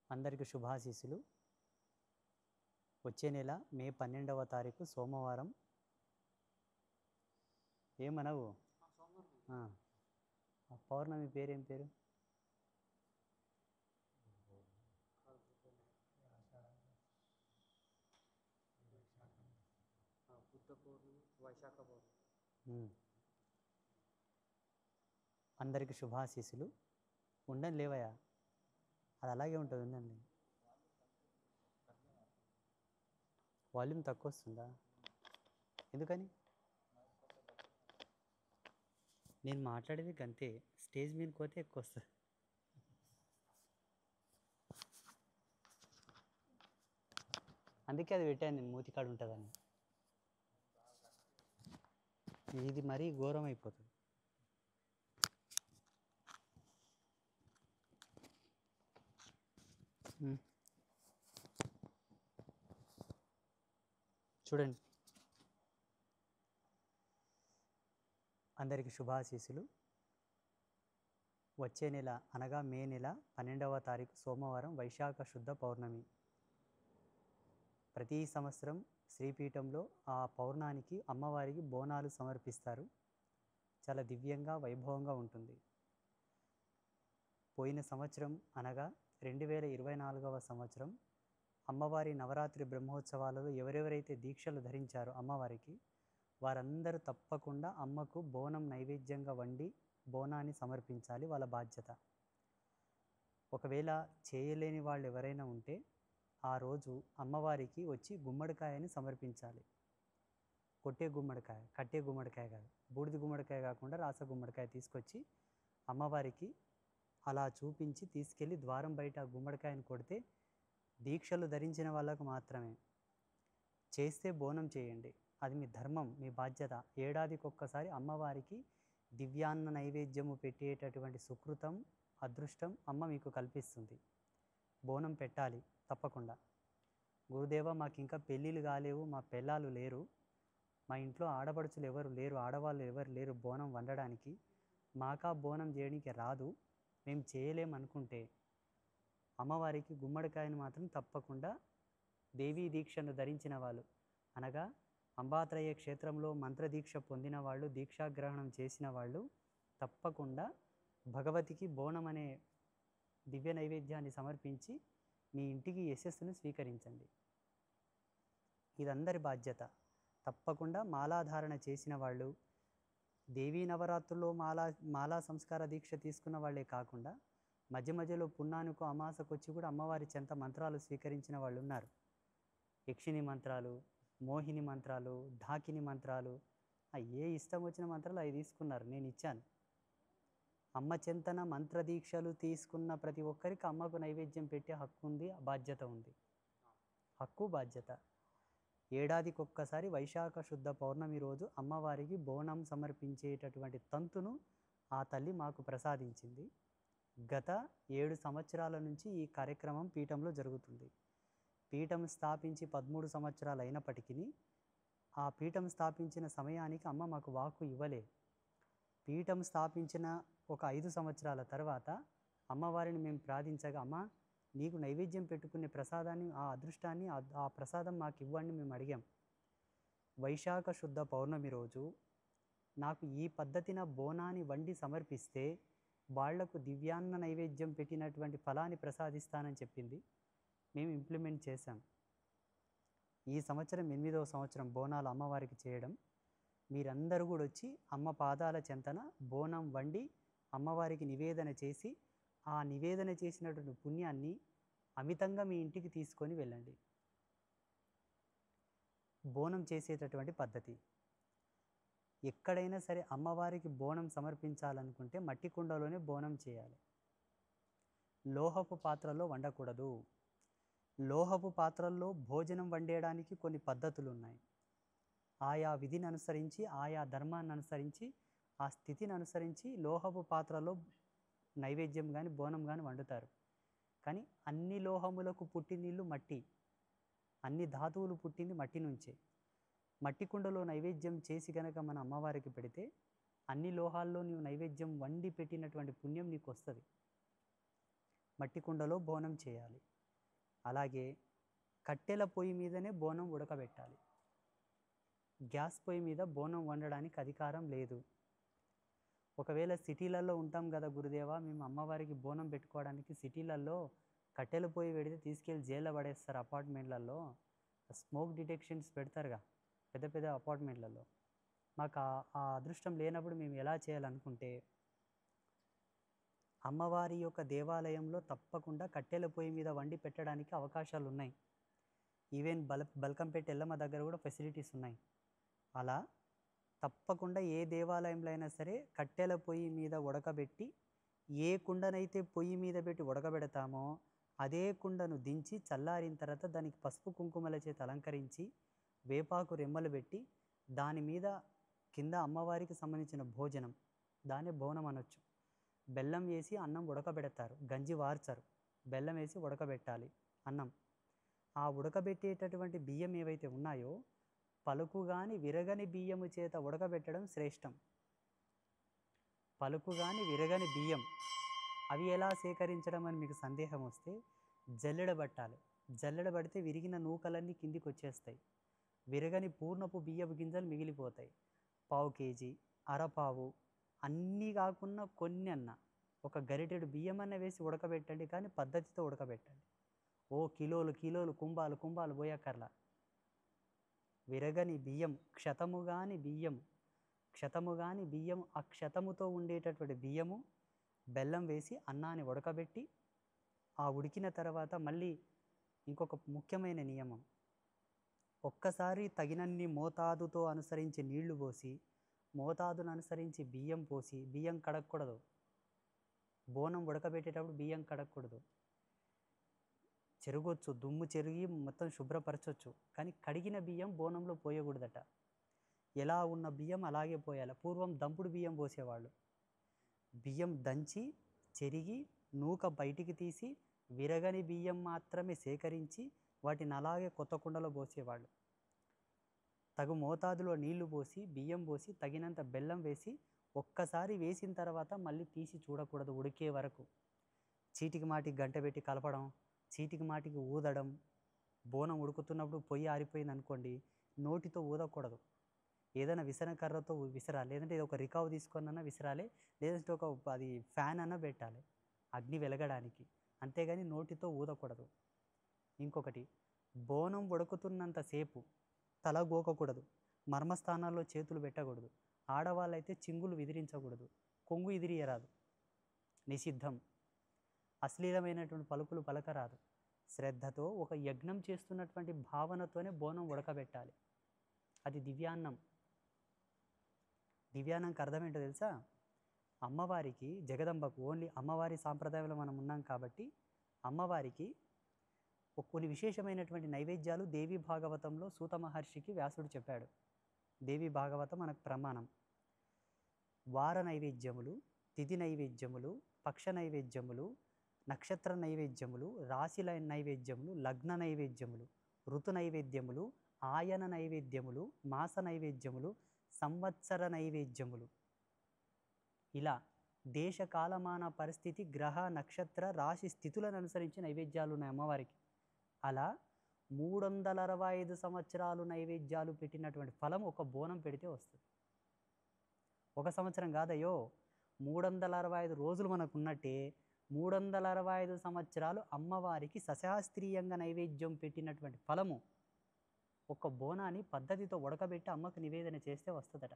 అందరికి శుభాశీస్సులు. వచ్చే నెల మే 12వ తారీఖు సోమవారం. ఏమనవు? పౌర్ణమి పేరేం పేరు? బుద్ధ పౌర్ణమి, వైశాఖ పౌర్ణమి. అందరికి శుభాశీస్సులు. ఉండండి లేవయ్యా, అది అలాగే ఉంటుంది. ఉండండి. వాల్యూమ్ తక్కువ వస్తుందా? ఎందుకని? నేను మాట్లాడేది అంతే, స్టేజ్ మీద పోతే ఎక్కువ వస్తుంది. అందుకే అది పెట్టాను నేను, మూతికాడు ఉంటుందని. ఇది మరీ ఘోరం అయిపోతుంది. చూడండి. అందరికి శుభాశీస్సులు. వచ్చే నెల అనగా మే నెల 12వ తారీఖు సోమవారం వైశాఖ శుద్ధ పౌర్ణమి. ప్రతి సంవత్సరం శ్రీపీఠంలో ఆ పౌర్ణానికి అమ్మవారికి బోనాలు సమర్పిస్తారు. చాలా దివ్యంగా వైభవంగా ఉంటుంది. పోయిన సంవత్సరం అనగా 2024వ సంవత్సరం అమ్మవారి నవరాత్రి బ్రహ్మోత్సవాలలో ఎవరెవరైతే దీక్షలు ధరించారో అమ్మవారికి, వారందరూ తప్పకుండా అమ్మకు బోనం నైవేద్యంగా వండి బోనాన్ని సమర్పించాలి, వాళ్ళ బాధ్యత. ఒకవేళ చేయలేని వాళ్ళు ఎవరైనా ఉంటే ఆ రోజు అమ్మవారికి వచ్చి గుమ్మడికాయని సమర్పించాలి. కొట్టే గుమ్మడికాయ, కట్టే గుమ్మడికాయ కాదు, బూడిద గుమ్మడికాయ కాకుండా రాస గుమ్మడికాయ తీసుకొచ్చి అమ్మవారికి అలా చూపించి తీసుకెళ్ళి ద్వారం బయట ఆ గుమ్మడికాయను కొడితే దీక్షలు ధరించిన వాళ్ళకు మాత్రమే. చేస్తే బోనం చేయండి, అది మీ ధర్మం, మీ బాధ్యత. ఏడాదికి ఒక్కసారి అమ్మవారికి దివ్యాన్న నైవేద్యము పెట్టేటటువంటి సుకృతం, అదృష్టం అమ్మ మీకు కల్పిస్తుంది. బోనం పెట్టాలి తప్పకుండా. గురుదేవ, మాకు ఇంకా పెళ్ళిళ్ళు కాలేవు, మా పెళ్ళాలు లేరు, మా ఇంట్లో ఆడపడుచులు ఎవరు లేరు, ఆడవాళ్ళు ఎవరు లేరు బోనం వండడానికి, మాకా బోనం చేయడానికి రాదు, మేము చేయలేమనుకుంటే అమ్మవారికి గుమ్మడికాయను మాత్రం తప్పకుండా దేవీ దీక్షను ధరించిన వాళ్ళు, అనగా అంబాత్రయ క్షేత్రంలో మంత్రదీక్ష పొందిన వాళ్ళు, దీక్షాగ్రహణం చేసిన వాళ్ళు తప్పకుండా భగవతికి బోనం అనే దివ్య నైవేద్యాన్ని సమర్పించి మీ ఇంటికి యశస్సును స్వీకరించండి. ఇదందరి బాధ్యత. తప్పకుండా మాలాధారణ చేసిన వాళ్ళు, దేవీ నవరాత్రుల్లో మాలా సంస్కార దీక్ష తీసుకున్న వాళ్ళే కాకుండా మధ్య మధ్యలో పున్నానుకు అమాసకు వచ్చి కూడా అమ్మవారి చెంత మంత్రాలు స్వీకరించిన వాళ్ళు ఉన్నారు. యక్షిణి మంత్రాలు, మోహిని మంత్రాలు, ఢాకిని మంత్రాలు, ఏ ఇష్టం వచ్చిన మంత్రాలు అవి తీసుకున్నారు, నేను ఇచ్చాను. అమ్మ చెంతన మంత్రదీక్షలు తీసుకున్న ప్రతి ఒక్కరికి అమ్మకు నైవేద్యం పెట్టే హక్కు ఉంది, బాధ్యత ఉంది. హక్కు, బాధ్యత. ఏడాదికి ఒక్కసారి వైశాఖ శుద్ధ పౌర్ణమి రోజు అమ్మవారికి బోనం సమర్పించేటటువంటి తంతును ఆ తల్లి మాకు ప్రసాదించింది. గత 7 సంవత్సరాల నుంచి ఈ కార్యక్రమం పీఠంలో జరుగుతుంది. పీఠం స్థాపించి 13 సంవత్సరాలు అయినప్పటికీ ఆ పీఠం స్థాపించిన సమయానికి అమ్మ మాకు వాక్కు ఇవ్వలే. పీఠం స్థాపించిన ఒక 5 సంవత్సరాల తర్వాత అమ్మవారిని మేము ప్రార్థించగా, అమ్మ నీకు నైవేద్యం పెట్టుకునే ప్రసాదాన్ని, ఆ అదృష్టాన్ని, ఆ ప్రసాదం మాకు ఇవ్వండి మేము అడిగాం. వైశాఖ శుద్ధ పౌర్ణమి రోజు నాకు ఈ పద్ధతిన బోనాన్ని వండి సమర్పిస్తే వాళ్లకు దివ్యాన్న నైవేద్యం పెట్టినటువంటి ఫలాన్ని ప్రసాదిస్తానని చెప్పింది. మేము ఇంప్లిమెంట్ చేశాం. ఈ సంవత్సరం 8వ సంవత్సరం బోనాలు అమ్మవారికి చేయడం. మీరందరూ కూడా వచ్చి అమ్మ పాదాల చెంతన బోనం వండి అమ్మవారికి నివేదన చేసి, ఆ నివేదన చేసినటువంటి పుణ్యాన్ని అమితంగా మీ ఇంటికి తీసుకొని వెళ్ళండి. బోనం చేసేటటువంటి పద్ధతి. ఎక్కడైనా సరే అమ్మవారికి బోనం సమర్పించాలనుకుంటే మట్టి కుండలోనే బోనం చేయాలి. లోహపు పాత్రలో వండకూడదు. లోహపు పాత్రల్లో భోజనం వండేయడానికి కొన్ని పద్ధతులు ఉన్నాయి. ఆయా విధిని అనుసరించి, ఆయా ధర్మాన్ని అనుసరించి, ఆ స్థితిని అనుసరించి లోహపు పాత్రలో నైవేద్యం కానీ బోనం కానీ వండుతారు. కానీ అన్ని లోహములకు పుట్టినీళ్ళు మట్టి, అన్ని ధాతువులు పుట్టింది మట్టి నుంచే. మట్టి కుండలో నైవేద్యం చేసి కనుక మన అమ్మవారికి పెడితే అన్ని లోహాల్లో నీవు నైవేద్యం వండి పెట్టినటువంటి పుణ్యం నీకు వస్తుంది. మట్టి కుండలో బోనం చేయాలి. అలాగే కట్టెల పొయ్యి మీదనే బోనం ఉడకబెట్టాలి. గ్యాస్ పొయ్యి మీద బోనం వండడానికి అధికారం లేదు. ఒకవేళ సిటీలలో ఉంటాం కదా గురుదేవా, మేము అమ్మవారికి బోనం పెట్టుకోవడానికి సిటీలలో కట్టెల పొయ్యి పెడితే తీసుకెళ్ళి జైల్లో పడేస్తారు. అపార్ట్మెంట్లలో స్మోక్ డిటెక్షన్స్ పెడతారుగా పెద్ద పెద్ద అపార్ట్మెంట్లలో. మాకు ఆ అదృష్టం లేనప్పుడు మేము ఎలా చేయాలనుకుంటే, అమ్మవారి యొక్క దేవాలయంలో తప్పకుండా కట్టెల పొయ్యి మీద వండి పెట్టడానికి అవకాశాలు ఉన్నాయి. ఈవెన్ బల్కంపేట ఎల్లమ్మ దగ్గర కూడా ఫెసిలిటీస్ ఉన్నాయి. అలా తప్పకుండా ఏ దేవాలయంలో అయినా సరే కట్టెల పొయ్యి మీద ఉడకబెట్టి, ఏ కుండనైతే పొయ్యి మీద పెట్టి ఉడకబెడతామో అదే కుండను దించి చల్లారిన తర్వాత దానికి పసుపు కుంకుమల చేత అలంకరించి వేపాకు రెమ్మలు పెట్టి దాని మీద కింద అమ్మవారికి సంబంధించిన భోజనం, దాన్ని బోనం అనొచ్చు, బెల్లం వేసి అన్నం ఉడకబెడతారు. గంజి వార్చరు, బెల్లం వేసి ఉడకబెట్టాలి అన్నం. ఆ ఉడకబెట్టేటటువంటి బియ్యం ఏవైతే ఉన్నాయో పలుకుగాని విరగని బియ్యము చేత ఉడకబెట్టడం శ్రేష్టం. పలుకుగాని విరగని బియ్యం అవి ఎలా సేకరించడం అని మీకు సందేహం వస్తే జల్లెడబట్టాలి. జల్లెడబడితే విరిగిన నూకలన్నీ కిందికి వచ్చేస్తాయి. విరగని పూర్ణపు బియ్యపు గింజలు మిగిలిపోతాయి. పావు కేజీ, అరపావు, అన్నీ కాకుండా కొన్ని అన్న ఒక గరిటెడు బియ్యం అన్న వేసి ఉడకబెట్టండి, కానీ పద్ధతితో ఉడకబెట్టండి. ఓ కిలోలు కిలోలు కుంభాలు కుంభాలు పోయక్కర్లా. విరగని బియ్యం, క్షతము కాని బియ్యం, ఆ క్షతముతో ఉండేటటువంటి బియ్యము బెల్లం వేసి అన్నాన్ని ఉడకబెట్టి, ఆ ఉడికిన తర్వాత మళ్ళీ ఇంకొక ముఖ్యమైన నియమం, ఒక్కసారి తగినన్ని మోతాదుతో అనుసరించి నీళ్లు పోసి, మోతాదును అనుసరించి బియ్యం పోసి, బియ్యం కడగకూడదు. బోనం ఉడకబెట్టేటప్పుడు బియ్యం కడగకూడదు. చెరగొచ్చు, దుమ్ము చెరిగి మొత్తం శుభ్రపరచవచ్చు, కానీ కడిగిన బియ్యం బోనంలో పోయకూడదట. ఎలా ఉన్న బియ్యం అలాగే పోయాలి. పూర్వం దంపుడు బియ్యం పోసేవాళ్ళు. బియ్యం దంచి చెరిగి నూక బయటికి తీసి విరగని బియ్యం మాత్రమే సేకరించి వాటిని అలాగే కొత్త కుండలో పోసేవాళ్ళు. తగు మోతాదులో నీళ్లు పోసి, బియ్యం పోసి, తగినంత బెల్లం వేసి, ఒక్కసారి వేసిన తర్వాత మళ్ళీ తీసి చూడకూడదు ఉడికే వరకు. చీటికి మాటికి గంట పెట్టి కలపడం, చీటికి మాటికి ఊదడం. బోనం ఉడుకుతున్నప్పుడు పొయ్యి ఆరిపోయింది అనుకోండి, నోటితో ఊదకూడదు. ఏదైనా విసనకర్రతో విసరాలి, లేదంటే ఒక రికావు తీసుకొనన్నా విసరాలి, లేదంటే ఒక అది ఫ్యాన్ అన్నా పెట్టాలి అగ్ని వెలగడానికి, అంతేగాని నోటితో ఊదకూడదు. ఇంకొకటి, బోనం ఉడుకుతున్నంతసేపు తల గోకకూడదు, మర్మస్థానాల్లో చేతులు పెట్టకూడదు. ఆడవాళ్ళైతే చింగులు విదిరించకూడదు, కొంగు ఇదిరియరాదు, నిషిద్ధం. అశ్లీలమైనటువంటి పలుకులు పలకరాదు. శ్రద్ధతో ఒక యజ్ఞం చేస్తున్నటువంటి భావనతోనే బోనం ఉడకబెట్టాలి. అది దివ్యాన్నం. దివ్యాన్నంకి అర్థం ఏంటో తెలుసా? అమ్మవారికి, జగదంబకు, ఓన్లీ అమ్మవారి సాంప్రదాయంలో మనం ఉన్నాం కాబట్టి అమ్మవారికి కొన్ని విశేషమైనటువంటి నైవేద్యాలు దేవి భాగవతంలో సూత మహర్షికి వ్యాసుడు చెప్పాడు. దేవి భాగవతం మనకు ప్రమాణం. వార నైవేద్యములు, తిథి నైవేద్యములు, పక్ష నైవేద్యములు, నక్షత్ర నైవేద్యములు, రాశిల నైవేద్యములు, లగ్న నైవేద్యములు, ఋతు నైవేద్యములు, ఆయన నైవేద్యములు, మాస నైవేద్యములు, సంవత్సర నైవేద్యములు. ఇలా దేశ కాలమాన పరిస్థితి, గ్రహ నక్షత్ర రాశి స్థితులను అనుసరించి నైవేద్యాలు ఉన్నాయి అమ్మవారికి. అలా 365 సంవత్సరాలు నైవేద్యాలు పెట్టినటువంటి ఫలం ఒక బోనం పెడితే వస్తుంది. ఒక సంవత్సరం కాదయ్యో, 365 రోజులు మనకు ఉన్నట్టే 365 సంవత్సరాలు అమ్మవారికి సశాస్త్రీయంగా నైవేద్యం పెట్టినటువంటి ఫలము ఒక బోనాన్ని పద్ధతితో ఉడకబెట్టి అమ్మకు నివేదన చేస్తే వస్తుందట.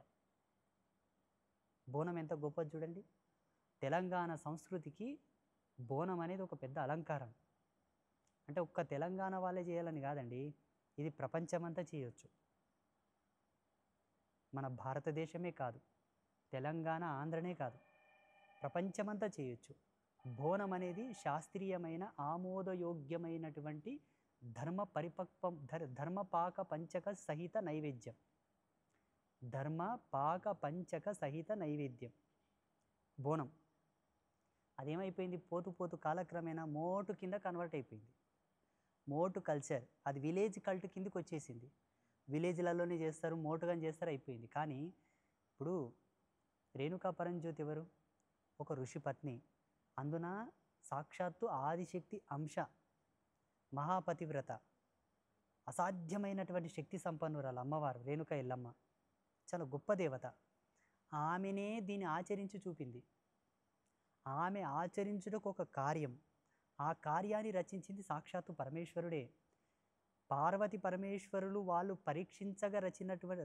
బోనం ఎంత గొప్పది చూడండి. తెలంగాణ సంస్కృతికి బోనం అనేది ఒక పెద్ద అలంకారం. అంటే ఒక్క తెలంగాణ వాళ్ళే చేయాలని కాదండి, ఇది ప్రపంచమంతా చేయొచ్చు. మన భారతదేశమే కాదు, తెలంగాణ ఆంధ్రనే కాదు, ప్రపంచమంతా చేయొచ్చు. బోనం అనేది శాస్త్రీయమైన ఆమోదయోగ్యమైనటువంటి ధర్మపాక పంచక సహిత నైవేద్యం. ధర్మపాక పంచక సహిత నైవేద్యం బోనం. అదేమైపోయింది, పోతూ పోతూ కాలక్రమేణా మోటు కింద కన్వర్ట్ అయిపోయింది. మోటు కల్చర్, అది విలేజ్ కల్ట్ కిందకి వచ్చేసింది. విలేజ్లలోనే చేస్తారు, మోటుగా చేస్తారు, అయిపోయింది. కానీ ఇప్పుడు రేణుకా పరంజ్యోతి ఎవరు? ఒక ఋషి పత్ని. అందున సాక్షాత్తు ఆదిశక్తి అంశ. మహాపతివ్రత, అసాధ్యమైనటువంటి శక్తి సంపన్నురాలు అమ్మవారు రేణుక ఎల్లమ్మ. చాలా గొప్ప దేవత. ఆమెనే దీన్ని ఆచరించి చూపింది. ఆమె ఆచరించుటకు ఒక కార్యం, ఆ కార్యాన్ని రచించింది సాక్షాత్తు పరమేశ్వరుడే. పార్వతి పరమేశ్వరులు వాళ్ళు పరీక్షించగా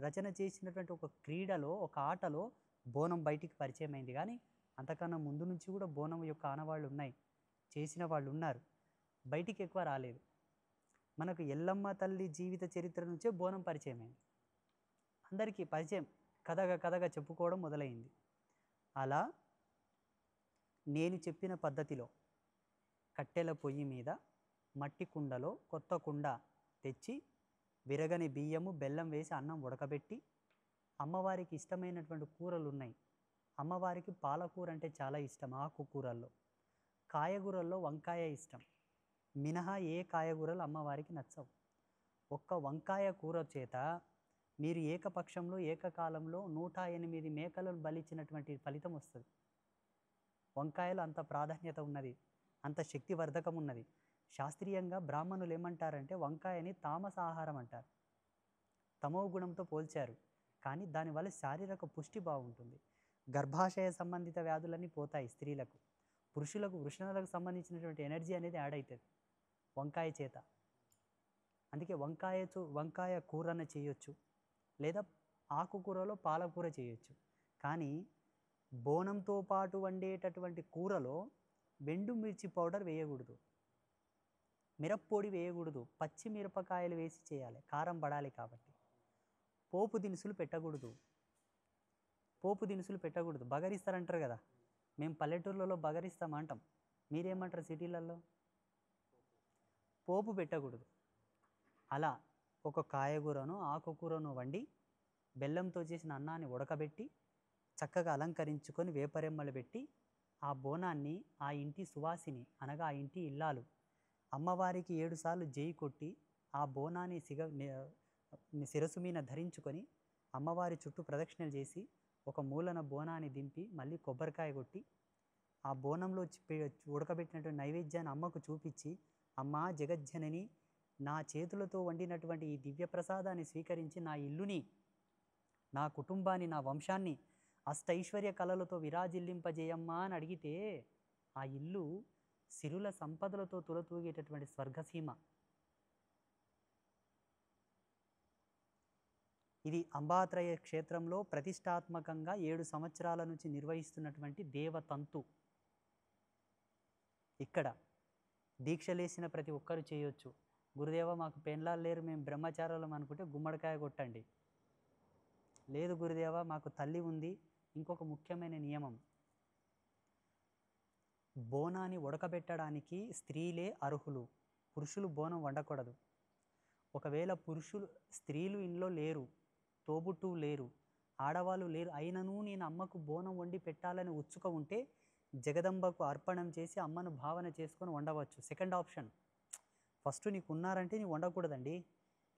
రచన చేసినటువంటి ఒక క్రీడలో, ఒక ఆటలో బోనం బయటికి పరిచయం అయింది. కానీ అంతకన్నా ముందు నుంచి కూడా బోనం యొక్క ఆనవాళ్ళు ఉన్నాయి, చేసిన వాళ్ళు ఉన్నారు, బయటికి ఎక్కువ రాలేదు. మనకు ఎల్లమ్మ తల్లి జీవిత చరిత్ర నుంచే బోనం పరిచయం అయింది, అందరికీ పరిచయం, కథగా చెప్పుకోవడం మొదలైంది. అలా నేను చెప్పిన పద్ధతిలో కట్టెల పొయ్యి మీద మట్టి కుండలో కొత్త కుండ తెచ్చి విరగని బియ్యము బెల్లం వేసి అన్నం ఉడకబెట్టి, అమ్మవారికి ఇష్టమైనటువంటి కూరలు ఉన్నాయి. అమ్మవారికి పాలకూర అంటే చాలా ఇష్టం. ఆకుకూరల్లో కాయగూరల్లో వంకాయ ఇష్టం, మినహా ఏ కాయగూరలు అమ్మవారికి నచ్చవు. ఒక్క వంకాయ కూర చేత మీరు ఏకపక్షంలో ఏకకాలంలో 108 మేకలను బలిచ్చినటువంటి ఫలితం వస్తుంది. వంకాయలు అంత ప్రాధాన్యత ఉన్నది, అంత శక్తివర్ధకం ఉన్నది. శాస్త్రీయంగా బ్రాహ్మణులు ఏమంటారంటే వంకాయని తామస ఆహారం అంటారు, తమో గుణంతో పోల్చారు. కానీ దానివల్ల శారీరక పుష్టి బాగుంటుంది. గర్భాశయ సంబంధిత వ్యాధులన్నీ పోతాయి స్త్రీలకు. పురుషులకు వృషణాలకు సంబంధించినటువంటి ఎనర్జీ అనేది యాడ్ అవుతుంది వంకాయ చేత. అందుకే వంకాయ కూరన చేయొచ్చు, లేదా ఆకుకూరలో పాలకూర చేయొచ్చు. కానీ బోనంతో పాటు వండేటటువంటి కూరలో మిర్చి పౌడర్ వేయకూడదు, మిరప్పొడి వేయకూడదు, పచ్చి మిరపకాయలు వేసి చేయాలి, కారం పడాలి కాబట్టి. పోపు దినుసులు పెట్టకూడదు. బగరిస్తారంటారు కదా, మేము పల్లెటూర్లలో బగరిస్తామంటాం, మీరేమంటారు సిటీలలో? పోపు పెట్టకూడదు. అలా ఒక కాయగూరను ఆకుకూరను వండి బెల్లంతో చేసిన అన్నాన్ని ఉడకబెట్టి చక్కగా అలంకరించుకొని వేపరెమ్మలు పెట్టి ఆ బోనాన్ని ఆ ఇంటి సువాసిని అనగా ఆ ఇంటి ఇల్లాలు అమ్మవారికి 7 సార్లు జై కొట్టి ఆ బోనాన్ని శిరసు మీద ధరించుకొని అమ్మవారి చుట్టూ ప్రదక్షిణలు చేసి ఒక మూలన బోనాన్ని దింపి మళ్ళీ కొబ్బరికాయ కొట్టి ఆ బోనంలో ఉడకబెట్టినటువంటి నైవేద్యాన్ని అమ్మకు చూపించి, అమ్మా జగజ్జనని, నా చేతులతో వండినటువంటి ఈ దివ్య ప్రసాదాన్ని స్వీకరించి నా ఇల్లుని, నా కుటుంబాన్ని, నా వంశాన్ని అష్టైశ్వర్య కళలతో విరాజిల్లింపజేయమ్మా అని అడిగితే ఆ ఇల్లు సిరుల సంపదలతో తులతూగేటటువంటి స్వర్గసీమ. ఇది అంబాత్రయ క్షేత్రంలో ప్రతిష్టాత్మకంగా 7 సంవత్సరాల నుంచి నిర్వహిస్తున్నటువంటి దేవతంతు. ఇక్కడ దీక్షలేసిన ప్రతి ఒక్కరు చేయొచ్చు. గురుదేవ మాకు పెండ్లాలు లేరు, మేము బ్రహ్మచారులం అనుకుంటే గుమ్మడికాయ కొట్టండి. లేదు గురుదేవ మాకు తల్లి ఉంది. ఇంకొక ముఖ్యమైన నియమం, బోనాన్ని ఉడకబెట్టడానికి స్త్రీలే అర్హులు, పురుషులు బోనం వండకూడదు. ఒకవేళ స్త్రీలు ఇంట్లో లేరు, తోబుట్టువు లేరు, ఆడవాళ్ళు లేరు, అయినను నేను అమ్మకు బోనం వండి పెట్టాలని ఉత్సుక ఉంటే జగదంబకు అర్పణం చేసి అమ్మను భావన చేసుకొని వండవచ్చు. Second option. ఫస్ట్ నీకు ఉన్నారంటే నీవు వండకూడదండి.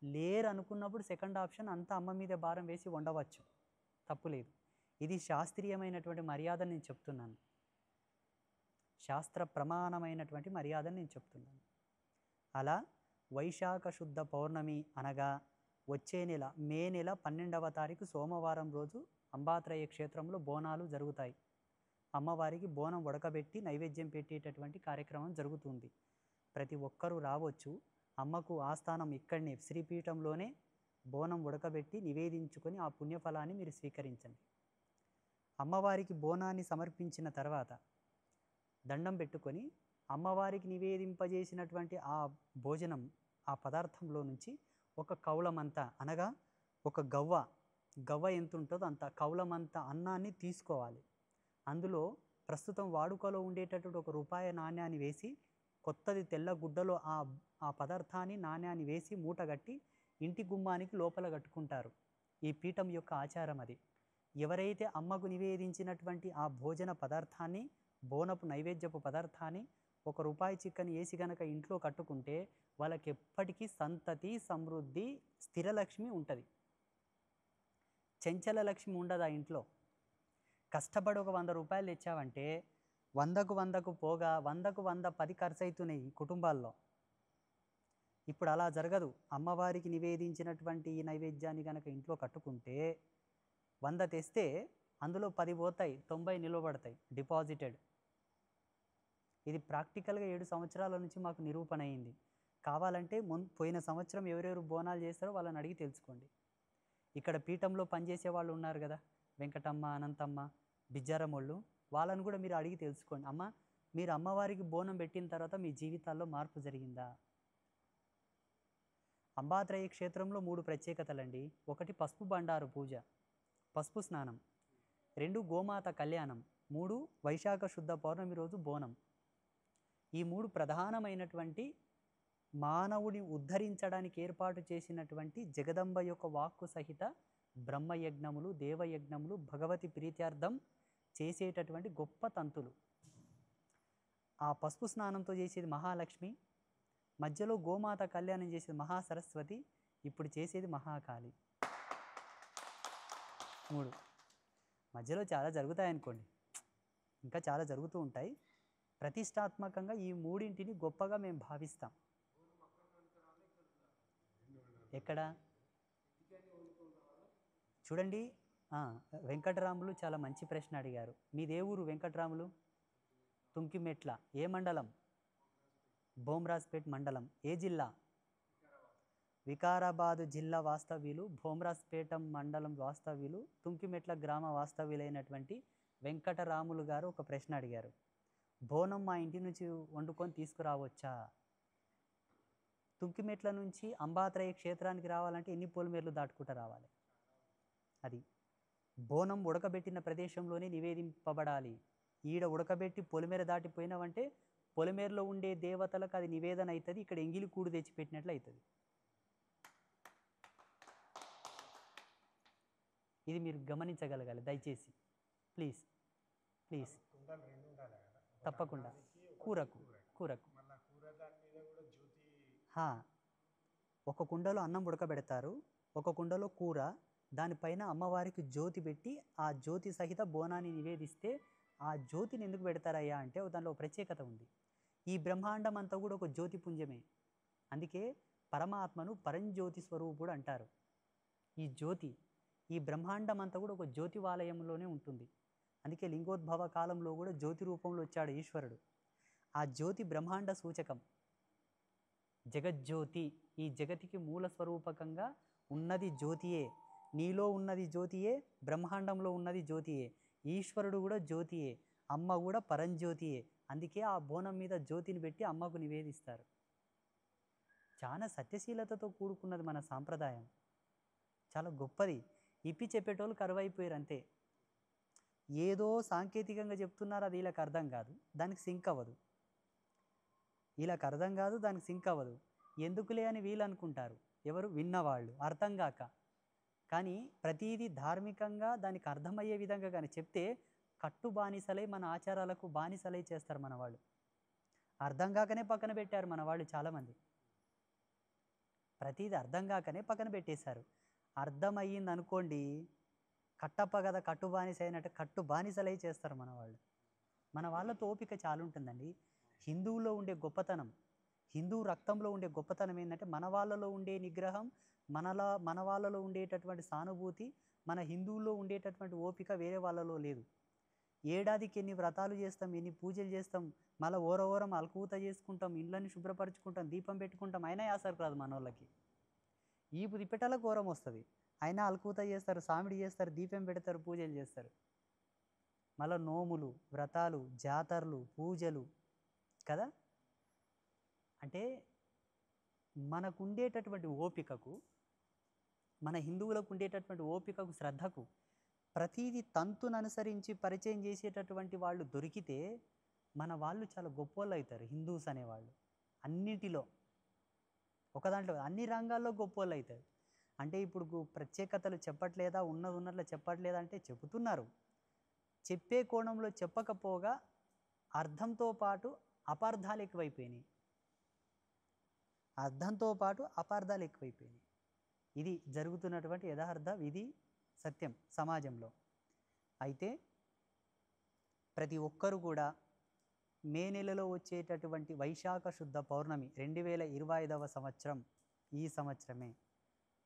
లేరు అనుకున్నప్పుడు సెకండ్ ఆప్షన్ అంతా అమ్మ మీద భారం వేసి వండవచ్చు, తప్పులేదు. ఇది శాస్త్రీయమైనటువంటి మర్యాద నేను చెప్తున్నాను, శాస్త్ర ప్రమాణమైనటువంటి మర్యాదని నేను చెప్తున్నాను. అలా వైశాఖ శుద్ధ పౌర్ణమి అనగా వచ్చే నెల మే నెల 12వ తారీఖు సోమవారం రోజు అంబాత్రయ క్షేత్రంలో బోనాలు జరుగుతాయి. అమ్మవారికి బోనం ఉడకబెట్టి నైవేద్యం పెట్టేటటువంటి కార్యక్రమం జరుగుతుంది. ప్రతి ఒక్కరూ రావచ్చు. అమ్మకు ఆస్థానం ఇక్కడనే శ్రీపీఠంలోనే బోనం ఉడకబెట్టి నివేదించుకొని ఆ పుణ్యఫలాన్ని మీరు స్వీకరించండి. అమ్మవారికి బోనాన్ని సమర్పించిన తర్వాత దండం పెట్టుకొని అమ్మవారికి నివేదింపజేసినటువంటి ఆ భోజనం, ఆ పదార్థంలో నుంచి ఒక కౌలమంతా అనగా ఒక గవ్వ ఎంత ఉంటుందో అంత కౌలమంత అన్నాన్ని తీసుకోవాలి. అందులో ప్రస్తుతం వాడుకలో ఉండేటటువంటి ఒక రూపాయి నాణ్యాన్ని వేసి కొత్తది తెల్ల గుడ్డలో ఆ పదార్థాన్ని నాణ్యాన్ని వేసి మూటగట్టి ఇంటి గుమ్మానికి లోపల కట్టుకుంటారు. ఈ పీఠం యొక్క ఆచారం అది. ఎవరైతే అమ్మకు నివేదించినటువంటి ఆ భోజన పదార్థాన్ని, బోనపు నైవేద్యపు పదార్థాన్ని ఒక రూపాయి చిక్కని వేసి గనక ఇంట్లో కట్టుకుంటే వాళ్ళకి ఎప్పటికీ సంతతి, సమృద్ధి, స్థిరలక్ష్మి ఉంటుంది. చెంచల లక్ష్మి ఉండదు ఆ ఇంట్లో. కష్టపడి ఒక 100 రూపాయలు తెచ్చావంటే 100కు 100కు పోగా 100కు 100 10 ఖర్చు అవుతున్నాయి కుటుంబాల్లో. ఇప్పుడు అలా జరగదు. అమ్మవారికి నివేదించినటువంటి ఈ నైవేద్యాన్ని కనుక ఇంట్లో కట్టుకుంటే 100 తెస్తే అందులో 10 పోతాయి, 90 నిలబడతాయి డిపాజిటెడ్. ఇది ప్రాక్టికల్గా 7 సంవత్సరాల నుంచి మాకు నిరూపణ అయింది. కావాలంటే పోయిన సంవత్సరం ఎవరెవరు బోనాలు చేస్తారో వాళ్ళని అడిగి తెలుసుకోండి. ఇక్కడ పీఠంలో పనిచేసే వాళ్ళు ఉన్నారు కదా, వెంకటమ్మ, అనంతమ్మ, బిజ్జారమోళ్ళు, వాళ్ళని కూడా మీరు అడిగి తెలుసుకోండి. అమ్మ, మీరు అమ్మవారికి బోనం పెట్టిన తర్వాత మీ జీవితాల్లో మార్పు జరిగిందా? అంబాత్రయ క్షేత్రంలో 3 ప్రత్యేకతలండి. 1 పసుపు బండారు పూజ, పసుపు స్నానం. 2 గోమాత కళ్యాణం. 3 వైశాఖ శుద్ధ పౌర్ణమి రోజు బోనం. ఈ 3 ప్రధానమైనటువంటి మానవుని ఉద్ధరించడానికి ఏర్పాటు చేసినటువంటి జగదంబ యొక్క వాక్కు సహిత బ్రహ్మయజ్ఞములు, దేవయజ్ఞములు, భగవతి ప్రీత్యార్థం చేసేటటువంటి గొప్ప తంతులు. ఆ పసుపు స్నానంతో చేసేది మహాలక్ష్మి, మధ్యలో గోమాత కళ్యాణం చేసేది మహాసరస్వతి, ఇప్పుడు చేసేది మహాకాళి. 3 మధ్యలో చాలా జరుగుతాయనుకోండి, ఇంకా చాలా జరుగుతూ ఉంటాయి. ప్రతిష్టాత్మకంగా ఈ 3ంటిని గొప్పగా మేము భావిస్తాం. ఎక్కడ చూడండి, వెంకటరాములు చాలా మంచి ప్రశ్న అడిగారు. మీదే ఊరు వెంకటరాములు? తుంకిమెట్ల. ఏ మండలం? భోమ్రాజ్పేట్ మండలం. ఏ జిల్లా? వికారాబాదు జిల్లా వాస్తవ్యులు, భోమ్రాజ్పేట మండలం వాస్తవ్యులు, తుంకిమెట్ల గ్రామ వాస్తవ్యులైనటువంటి వెంకటరాములు గారు ఒక ప్రశ్న అడిగారు. బోనం మా ఇంటి నుంచి వండుకొని తీసుకురావచ్చా? తుంకిమెట్ల నుంచి అంబాత్రయ క్షేత్రానికి రావాలంటే ఎన్ని పొలిమేర్లు దాటుకుంటూ రావాలి? అది బోనం ఉడకబెట్టిన ప్రదేశంలోనే నివేదింపబడాలి. ఈడ ఉడకబెట్టి పొలిమేర దాటిపోయినావంటే పొలిమేరలో ఉండే దేవతలకు అది నివేదన అవుతుంది, ఇక్కడ ఎంగిలి కూడు తెచ్చిపెట్టినట్లు అవుతుంది. ఇది మీరు గమనించగలగాలి దయచేసి. ప్లీజ్ ప్లీజ్, తప్పకుండా. కూరకు ఒక కుండలో అన్నం ఉడకబెడతారు, ఒక కుండలో కూర, దానిపైన అమ్మవారికి జ్యోతి పెట్టి ఆ జ్యోతి సహిత బోనాన్ని నివేదిస్తే ఆ జ్యోతిని ఎందుకు పెడతారయ్యా అంటే దానిలో ప్రత్యేకత ఉంది. ఈ బ్రహ్మాండం అంతా కూడా ఒక జ్యోతి పుంజమే. అందుకే పరమాత్మను పరంజ్యోతి స్వరూపుడు అంటారు. ఈ జ్యోతి, ఈ బ్రహ్మాండం అంతా కూడా ఒక జ్యోతివాలయంలోనే ఉంటుంది. అందుకే లింగోద్భవ కాలంలో కూడా జ్యోతి రూపంలో వచ్చాడు ఈశ్వరుడు. ఆ జ్యోతి బ్రహ్మాండ సూచకం, జగజ్యోతి. ఈ జగతికి మూల స్వరూపకంగా ఉన్నది జ్యోతియే. నీలో ఉన్నది జ్యోతియే, బ్రహ్మాండంలో ఉన్నది జ్యోతియే, ఈశ్వరుడు కూడా జ్యోతియే, అమ్మ కూడా పరంజ్యోతియే. అందుకే ఆ బోనం మీద జ్యోతిని పెట్టి అమ్మకు నివేదిస్తారు. చాలా సత్యశీలతతో కూడుకున్నది మన సాంప్రదాయం, చాలా గొప్పది. ఇప్పి చెప్పేటోళ్ళు కరువైపోయారు అంతే. ఏదో సాంకేతికంగా చెప్తున్నారు, అది వీళ్ళకి అర్థం కాదు, దానికి సింక్ అవ్వదు. వీళ్ళకి అర్థం కాదు, దానికి సింక్ అవ్వదు. ఎందుకులే అని వీళ్ళు అనుకుంటారు, ఎవరు? విన్నవాళ్ళు, అర్థం కాక. కానీ ప్రతీది ధార్మికంగా దానికి అర్థమయ్యే విధంగా కానీ చెప్తే కట్టు బానిసలై మన ఆచారాలకు బానిసలై చేస్తారు మన వాళ్ళు. అర్థం కాకనే పక్కన పెట్టారు మన వాళ్ళు చాలామంది. ప్రతీది అర్థం కాకనే పక్కన పెట్టేశారు. అర్థమయ్యింది అనుకోండి, కట్టప్ప కదా కట్టు బానిస అయినట్టు కట్టు బానిసలై చేస్తారు మన వాళ్ళు. మన వాళ్ళతో ఓపిక చాలా ఉంటుందండి. హిందువులో ఉండే గొప్పతనం, హిందూ రక్తంలో ఉండే గొప్పతనం ఏంటంటే మన వాళ్ళలో ఉండే నిగ్రహం, మన వాళ్ళలో ఉండేటటువంటి సానుభూతి, మన హిందువుల్లో ఉండేటటువంటి ఓపిక వేరే వాళ్ళలో లేదు. ఏడాదికి ఎన్ని వ్రతాలు చేస్తాం, ఎన్ని పూజలు చేస్తాం, మళ్ళీ ఓరం అలకూత చేసుకుంటాం, ఇళ్ళని శుభ్రపరచుకుంటాం, దీపం పెట్టుకుంటాం, అయినా యాసరికి రాదు మన వాళ్ళకి. ఈ తిప్పేటాలకు ఘోరం వస్తుంది, అయినా అలకూత చేస్తారు, సామిడి చేస్తారు, దీపం పెడతారు, పూజలు చేస్తారు. మళ్ళీ నోములు, వ్రతాలు, జాతరలు, పూజలు కదా. అంటే మనకు ఉండేటటువంటి ఓపికకు, మన హిందువులకు ఉండేటటువంటి ఓపికకు, శ్రద్ధకు ప్రతీది తంతును అనుసరించి పరిచయం చేసేటటువంటి వాళ్ళు దొరికితే మన వాళ్ళు చాలా గొప్పోళ్ళు అవుతారు. హిందూస్ అనేవాళ్ళు అన్నిటిలో, ఒక దాంట్లో అన్ని రంగాల్లో గొప్పోళ్ళు అవుతారు. అంటే ఇప్పుడు ప్రత్యేకతలు చెప్పట్లేదా, ఉన్నట్లా చెప్పట్లేదా అంటే చెబుతున్నారు. చెప్పే కోణంలో చెప్పకపోగా అర్థంతో పాటు అపార్థాలు ఎక్కువైపోయినాయి. ఇది జరుగుతున్నటువంటి యథార్థ విధి సత్యం సమాజంలో. అయితే ప్రతి ఒక్కరు కూడా మే నెలలో వచ్చేటటువంటి వైశాఖ శుద్ధ పౌర్ణమి 2025వ సంవత్సరం ఈ సంవత్సరమే.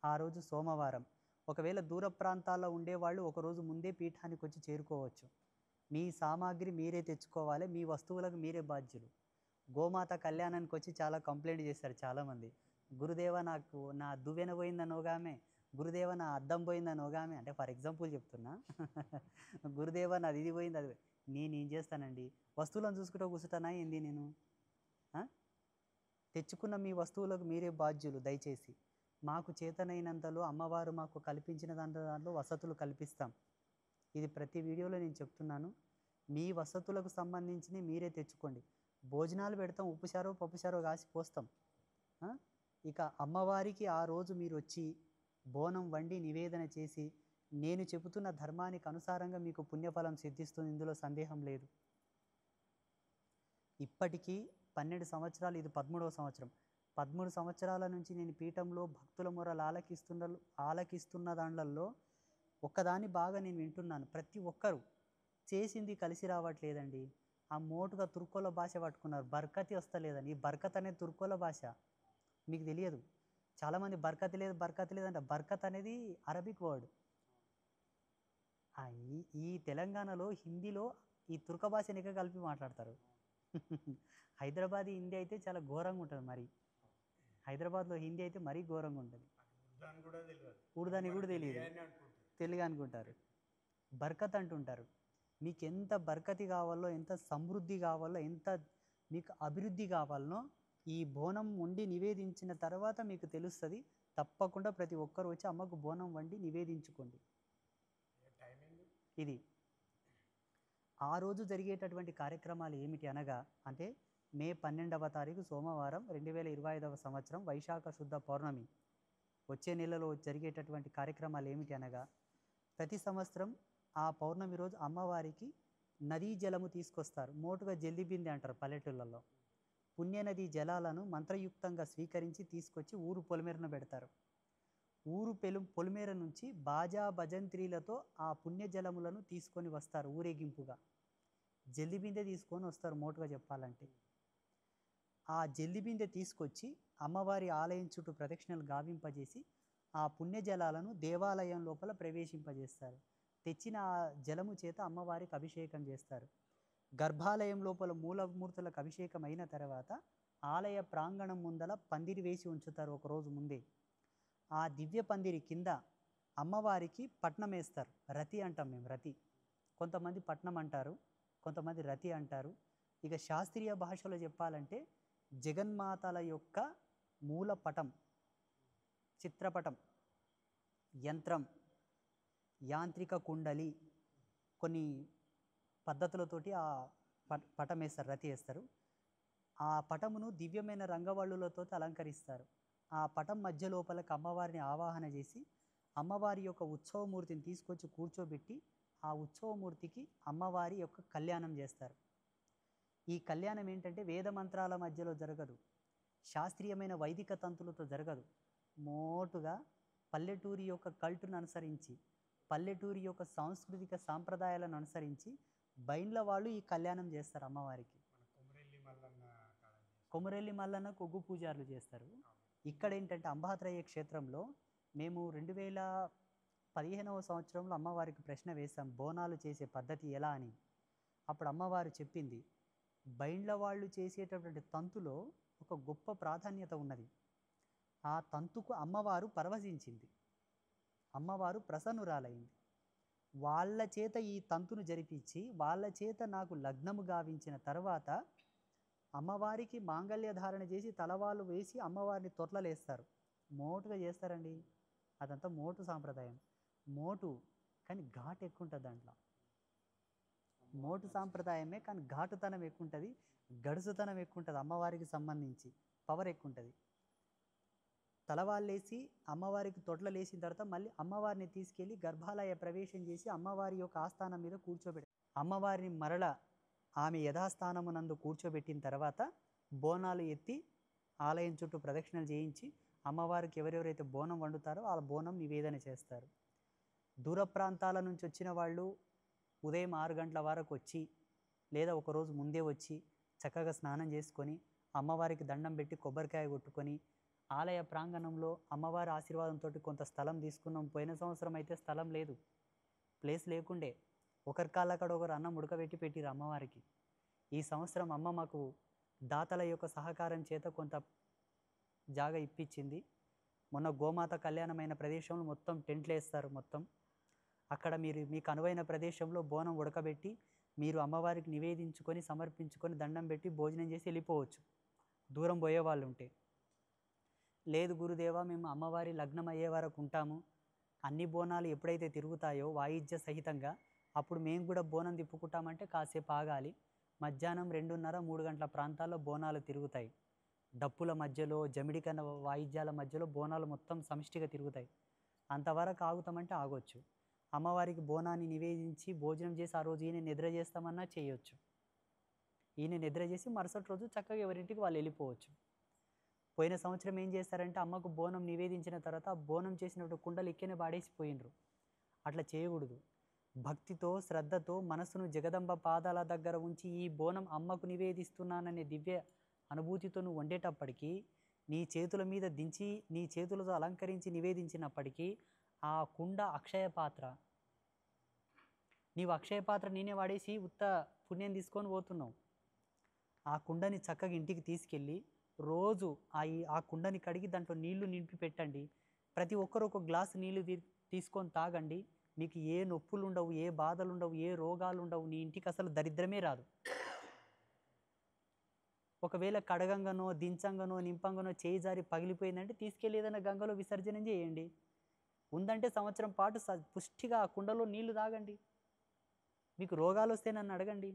ఆ రోజు సోమవారం. ఒకవేళ దూర ప్రాంతాల్లో ఉండేవాళ్ళు ఒకరోజు ముందే పీఠానికి వచ్చి చేరుకోవచ్చు. మీ సామాగ్రి మీరే తెచ్చుకోవాలి, మీ వస్తువులకు మీరే బాధ్యులు. గోమాత కళ్యాణానికి వచ్చి చాలా కంప్లైంట్ చేశారు చాలామంది. గురుదేవ నాకు నా దువ్వెన పోయిందని ఓగామె, గురుదేవ నా అద్దం పోయిందని ఓగామె, అంటే ఫర్ ఎగ్జాంపుల్ చెప్తున్నా. గురుదేవ నాది ఇది పోయింది అది నేనేం చేస్తానండి, వస్తువులను చూసుకుంటూ కూర్చుంటానా ఏంది నేను? తెచ్చుకున్న మీ వస్తువులకు మీరే బాధ్యులు. దయచేసి మాకు చేతనైనంతలో అమ్మవారు మాకు కల్పించిన దాంట్లో వసతులు కల్పిస్తాం. ఇది ప్రతి వీడియోలో నేను చెప్తున్నాను. మీ వసతులకు సంబంధించినవి మీరే తెచ్చుకోండి. భోజనాలు పెడతాం, ఉప్పుచారో పప్పుచారో కాసి పోస్తాం. ఇక అమ్మవారికి ఆ రోజు మీరు వచ్చి బోనం వండి నివేదన చేసి, నేను చెబుతున్న ధర్మానికి అనుసారంగా మీకు పుణ్యఫలం సిద్ధిస్తుంది, ఇందులో సందేహం లేదు. ఇప్పటికీ 12 సంవత్సరాలు, ఇది 13వ సంవత్సరం. 13 సంవత్సరాల నుంచి నేను పీఠంలో భక్తుల మొరలు ఆలకిస్తున్న దాంట్లో ఒక్కదాన్ని బాగా నేను వింటున్నాను. ప్రతి ఒక్కరు చేసింది కలిసి రావట్లేదండి. ఆ మోటుగా తుర్కోల భాష పట్టుకున్నారు, బర్కతి వస్తలేదని. ఈ బర్కత్ అనేది తుర్కోల భాష, మీకు తెలియదు. చాలామంది బర్కత్ లేదు అంటే బర్కత్ అనేది అరబిక్ వర్డ్. ఈ తెలంగాణలో హిందీలో ఈ తుర్క భాషని కలిపి మాట్లాడతారు. హైదరాబాదీ హిందీ అయితే చాలా ఘోరంగా ఉంటుంది. మరి హైదరాబాద్లో హిందీ అయితే మరీ ఘోరంగా ఉంటుంది. ఉర్దాని కూడా తెలియదు, తెలుగు అనుకుంటారు. బర్కత్ అంటుంటారు. మీకు ఎంత బర్కతి కావాలో, ఎంత సమృద్ధి కావాలో, ఎంత మీకు అభివృద్ధి కావాలనో ఈ బోనం వండి నివేదించిన తర్వాత మీకు తెలుస్తుంది. తప్పకుండా ప్రతి ఒక్కరు వచ్చి అమ్మకు బోనం వండి నివేదించుకోండి. ఇది ఆ రోజు జరిగేటటువంటి కార్యక్రమాలు ఏమిటి అనగా, అంటే మే 12వ తారీఖు సోమవారం 2025వ సంవత్సరం వైశాఖ శుద్ధ పౌర్ణమి వచ్చే నెలలో జరిగేటటువంటి కార్యక్రమాలు ఏమిటి అనగా, ప్రతి సంవత్సరం ఆ పౌర్ణమి రోజు అమ్మవారికి నదీ జలము తీసుకొస్తారు. మోటుగా జల్ది బిందె అంటారు పల్లెటూళ్ళల్లో. పుణ్యనదీ జలాలను మంత్రయుక్తంగా స్వీకరించి తీసుకొచ్చి ఊరు పొలిమేరను పెడతారు. ఊరు పొలిమేర నుంచి బాజా భజంత్రీలతో ఆ పుణ్యజలములను తీసుకొని వస్తారు ఊరేగింపుగా. జల్ది బిందె తీసుకొని వస్తారు మోటుగా చెప్పాలంటే. ఆ జల్ది బిందె తీసుకొచ్చి అమ్మవారి ఆలయం చుట్టూ ప్రదక్షిణలు గావింపజేసి ఆ పుణ్యజలాలను దేవాలయం లోపల ప్రవేశింపజేస్తారు. తెచ్చిన ఆ జలము చేత అమ్మవారికి అభిషేకం చేస్తారు. గర్భాలయం లోపల మూలమూర్తులకు అభిషేకం అయిన తర్వాత ఆలయ ప్రాంగణం ముందల పందిరి వేసి ఉంచుతారు ఒకరోజు ముందే. ఆ దివ్య పందిరి కింద అమ్మవారికి పట్నం వేస్తారు. రతి అంటాం మేము, రతి. కొంతమంది పట్నం అంటారు, కొంతమంది రతి అంటారు. ఇక శాస్త్రీయ భాషలో చెప్పాలంటే జగన్మాతల యొక్క మూలపటం, చిత్రపటం, యంత్రం, యాంత్రిక కుండలి, కొన్ని పద్ధతులతోటి ఆ పటం వేస్తారు, రతి వేస్తారు. ఆ పటమును దివ్యమైన రంగవల్లులతో అలంకరిస్తారు. ఆ పటం మధ్య లోపలికి అమ్మవారిని ఆవాహన చేసి అమ్మవారి యొక్క ఉత్సవమూర్తిని తీసుకొచ్చి కూర్చోబెట్టి ఆ ఉత్సవమూర్తికి అమ్మవారి యొక్క కళ్యాణం చేస్తారు. ఈ కళ్యాణం ఏంటంటే వేద మంత్రాల మధ్యలో జరగదు, శాస్త్రీయమైన వైదిక తంతులతో జరగదు. మోటుగా పల్లెటూరి యొక్క కల్టును అనుసరించి, పల్లెటూరి యొక్క సాంస్కృతిక సాంప్రదాయాలను అనుసరించి బైండ్ల వాళ్ళు ఈ కళ్యాణం చేస్తారు అమ్మవారికి. కొమురెల్లి మల్లన్న కొగ్గు పూజారులు చేస్తారు. ఇక్కడ ఏంటంటే అంబాత్రయ్య క్షేత్రంలో మేము 2015వ సంవత్సరంలో అమ్మవారికి ప్రశ్న వేశాం, బోనాలు చేసే పద్ధతి ఎలా అని. అప్పుడు అమ్మవారు చెప్పింది, బైండ్ల వాళ్ళు చేసేటటువంటి తంతులో ఒక గొప్ప ప్రాధాన్యత ఉన్నది. ఆ తంతుకు అమ్మవారు పరవశించింది, అమ్మవారు ప్రసన్నురాలైంది. వాళ్ళ చేత ఈ తంతును జరిపించి వాళ్ళ చేత నాకు లగ్నము గావించిన తర్వాత అమ్మవారికి మాంగళ్య ధారణ చేసి తలవాళ్ళు వేసి అమ్మవారిని తొట్లలేస్తారు. మోటుగా చేస్తారండి, అదంతా మోటు సాంప్రదాయం. మోటు కానీ ఘాటు ఎక్కువ ఉంటుంది దాంట్లో. మోటు సాంప్రదాయమే కానీ ఘాటుతనం ఎక్కువ ఉంటుంది, గడుసుతనం ఎక్కువ ఉంటుంది. అమ్మవారికి సంబంధించి పవర్ ఎక్కువ ఉంటుంది. తలవాళ్ళేసి అమ్మవారికి తొట్లలేసిన తర్వాత మళ్ళీ అమ్మవారిని తీసుకెళ్ళి గర్భాలయ ప్రవేశం చేసి అమ్మవారి యొక్క ఆస్థానం మీద కూర్చోబెట్టి అమ్మవారిని మరల ఆమె యథాస్థానమునందు కూర్చోబెట్టిన తర్వాత బోనాలు ఎత్తి ఆలయం చుట్టూ ప్రదక్షిణలు చేయించి అమ్మవారికి ఎవరెవరైతే బోనం వండుతారో ఆ బోనం నివేదన చేస్తారు. దూర ప్రాంతాల నుంచి వచ్చిన వాళ్ళు ఉదయం 6 గంటల వరకు వచ్చి లేదా ఒకరోజు ముందే వచ్చి చక్కగా స్నానం చేసుకొని అమ్మవారికి దండం పెట్టి కొబ్బరికాయ కొట్టుకొని ఆలయ ప్రాంగణంలో అమ్మవారి ఆశీర్వాదంతో కొంత స్థలం తీసుకున్నాం. పోయిన సంవత్సరం అయితే స్థలం లేదు, ప్లేస్ లేకుండే, ఒకరి కాళ్ళక్కడ ఒకరు అన్నం ఉడకబెట్టి పెట్టిరు అమ్మవారికి. ఈ సంవత్సరం అమ్మ మాకు దాతల యొక్క సహకారం చేత కొంత జాగా ఇప్పించింది. మొన్న గోమాత కళ్యాణమైన ప్రదేశంలో మొత్తం టెంట్లు వేస్తారు. మొత్తం అక్కడ మీకు అనువైన ప్రదేశంలో బోనం ఉడకబెట్టి మీరు అమ్మవారికి నివేదించుకొని సమర్పించుకొని దండం పెట్టి భోజనం చేసి వెళ్ళిపోవచ్చు, దూరం పోయే వాళ్ళు ఉంటే. లేదు గురుదేవా, మేము అమ్మవారి లగ్నం అయ్యే వరకు ఉంటాము, అన్ని బోనాలు ఎప్పుడైతే తిరుగుతాయో వాయిద్య సహితంగా అప్పుడు మేము కూడా బోనం తిప్పుకుంటామంటే కాసేపు ఆగాలి. మధ్యాహ్నం 2:30-3 గంటల ప్రాంతాల్లో బోనాలు తిరుగుతాయి. డప్పుల మధ్యలో జమిడికన్న వాయిద్యాల మధ్యలో బోనాలు మొత్తం సమిష్టిగా తిరుగుతాయి. అంతవరకు ఆగుతామంటే ఆగొచ్చు. అమ్మవారికి బోనాన్ని నివేదించి భోజనం చేసి ఆ రోజు ఈయన నిద్ర చేస్తామన్నా చేయొచ్చు. ఈయన నిద్ర చేసి మరుసటి రోజు చక్కగా ఎవరింటికి వాళ్ళు వెళ్ళిపోవచ్చు. పోయిన సంవత్సరం ఏం చేస్తారంటే అమ్మకు బోనం నివేదించిన తర్వాత ఆ బోనం చేసినప్పుడు కుండలు ఇక్కనే పాడేసిపోయినరు. అట్లా చేయకూడదు. భక్తితో శ్రద్ధతో మనసును జగదంబ పాదాల దగ్గర ఉంచి ఈ బోనం అమ్మకు నివేదిస్తున్నాననే దివ్య అనుభూతితో నువ్వు వండేటప్పటికీ నీ చేతుల మీద దించి నీ చేతులతో అలంకరించి నివేదించినప్పటికీ ఆ కుండ అక్షయ పాత్ర, నీవు అక్షయ పాత్ర నేనే వాడేసి ఉత్త పుణ్యం తీసుకొని పోతున్నావు. ఆ కుండని చక్కగా ఇంటికి తీసుకెళ్ళి రోజు ఆ కుండని కడిగి దాంట్లో నీళ్లు నింపి పెట్టండి. ప్రతి ఒక్కరు ఒక గ్లాసు నీళ్లు తీసుకొని తాగండి. మీకు ఏ నొప్పులు ఉండవు, ఏ బాధలు ఉండవు, ఏ రోగాలు ఉండవు, నీ ఇంటికి అసలు దరిద్రమే రాదు. ఒకవేళ కడగంగానో దించంగానో నింపంగానో చేయి జారి పగిలిపోయిందంటే తీసుకెళ్ళి ఏదైనా గంగలో విసర్జనం చేయండి. ఉందంటే సంవత్సరం పాటు పుష్టిగా ఆ కుండలో నీళ్లు తాగండి. మీకు రోగాలు వస్తే నన్ను అడగండి.